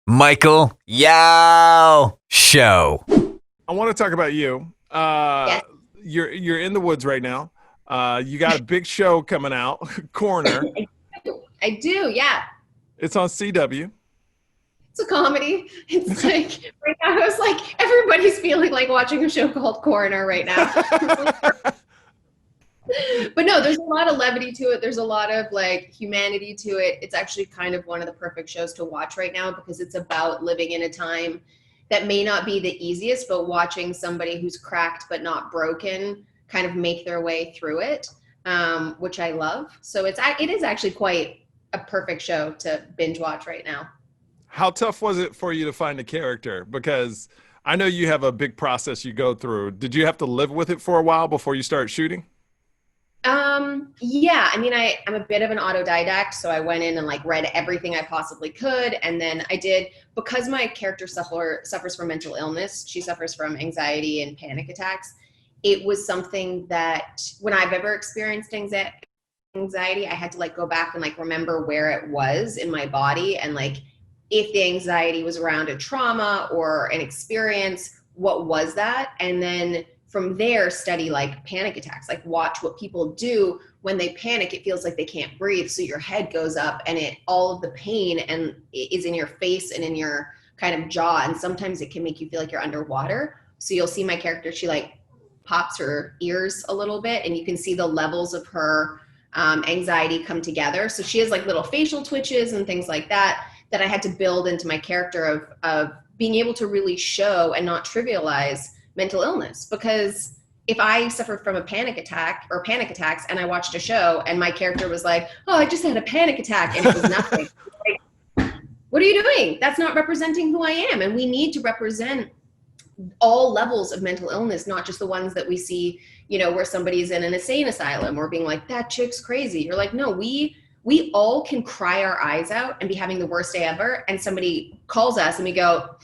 Michael Yao Show. I want to talk about you. Yes, You're in the woods right now. You got a big show coming out, Coroner. I do. I do. Yeah. It's on CW. It's a comedy. It's like right now, it's like everybody's feeling like watching a show called Coroner right now. But no, there's a lot of levity to it. There's a lot of like humanity to it. It's actually kind of one of the perfect shows to watch right now because it's about living in a time that may not be the easiest, but watching somebody who's cracked but not broken kind of make their way through it, which I love. So it is actually quite a perfect show to binge watch right now. How tough was it for you to find a character? Because I know you have a big process you go through. Did you have to live with it for a while before you start shooting? Yeah, I mean, I'm a bit of an autodidact, so I went in and like read everything I possibly could. And then I did, because my character suffers from mental illness, she suffers from anxiety and panic attacks. It was something that when I've ever experienced anxiety, I had to like go back and like remember where it was in my body. And like, if the anxiety was around a trauma or an experience, what was that? And then from there, study like panic attacks, like watch what people do when they panic. It feels like they can't breathe. So your head goes up and all of the pain and is in your face and in your kind of jaw. And sometimes it can make you feel like you're underwater. So you'll see my character, she like pops her ears a little bit and you can see the levels of her anxiety come together. So she has like little facial twitches and things like that I had to build into my character of being able to really show and not trivialize mental illness. Because if I suffered from a panic attack or panic attacks and I watched a show and my character was like, oh, I just had a panic attack and it was nothing. Like, what are you doing? That's not representing who I am. And we need to represent all levels of mental illness, not just the ones that we see, where somebody's in an insane asylum or being like, that chick's crazy. You're like, no, we all can cry our eyes out and be having the worst day ever. And somebody calls us and we go,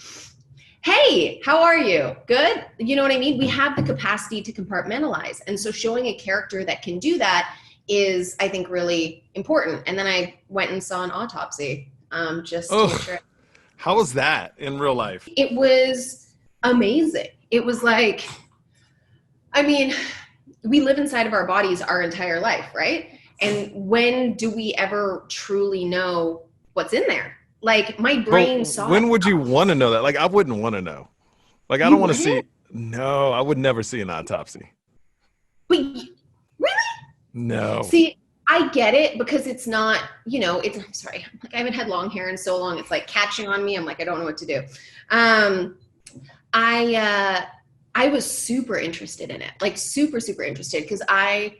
hey, how are you? Good? You know what I mean? We have the capacity to compartmentalize. And so showing a character that can do that is, I think, really important. And then I went and saw an autopsy just to make sure. How was that in real life? It was amazing. It was like, I mean, we live inside of our bodies our entire life, right? And when do we ever truly know what's in there? Like my brain saw. When would you want to know that? Like I wouldn't want to know. Like I don't want to see. No, I would never see an autopsy. But really? No. See, I get it because it's not, I'm sorry. Like I haven't had long hair in so long. It's like catching on me. I'm like, I don't know what to do. I was super interested in it, like super, super interested. Because I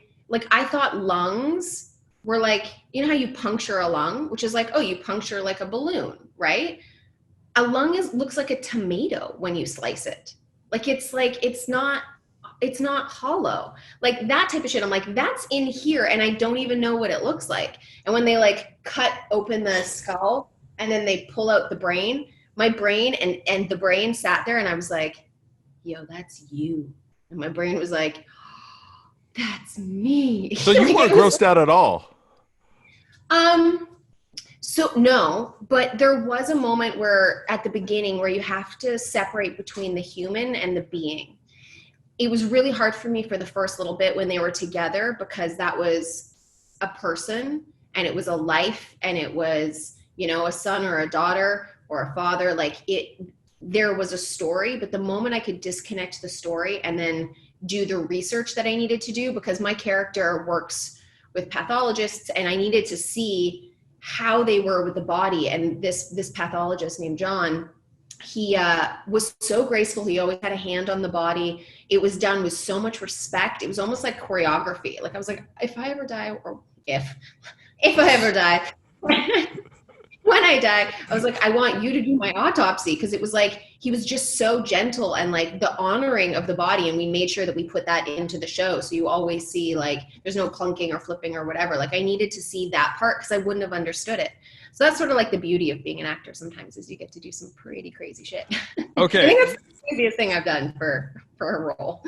thought lungs were like, you know how you puncture a lung, which is like, oh, you puncture like a balloon, right? A lung looks like a tomato when you slice it. It's not hollow. Like that type of shit. I'm like, that's in here and I don't even know what it looks like. And when they like cut open the skull and then they pull out the brain, my brain and the brain sat there and I was like, yo, that's you. And my brain was like, that's me. So you weren't grossed out at all? So no, but there was a moment where at the beginning where you have to separate between the human and the being. It was really hard for me for the first little bit when they were together because that was a person and it was a life and it was, a son or a daughter or a father. There was a story, but the moment I could disconnect the story and then do the research that I needed to do, because my character works with pathologists and I needed to see how they were with the body. And this pathologist named John, he was so graceful. He always had a hand on the body. It was done with so much respect. It was almost like choreography. Like I was like, if I ever die, or if I ever die, when I die, I was like, I want you to do my autopsy. Because it was like, he was just so gentle and like the honoring of the body. And we made sure that we put that into the show. So you always see like, there's no clunking or flipping or whatever. Like I needed to see that part because I wouldn't have understood it. So that's sort of like the beauty of being an actor sometimes is you get to do some pretty crazy shit. Okay. I think that's the craziest thing I've done for a role.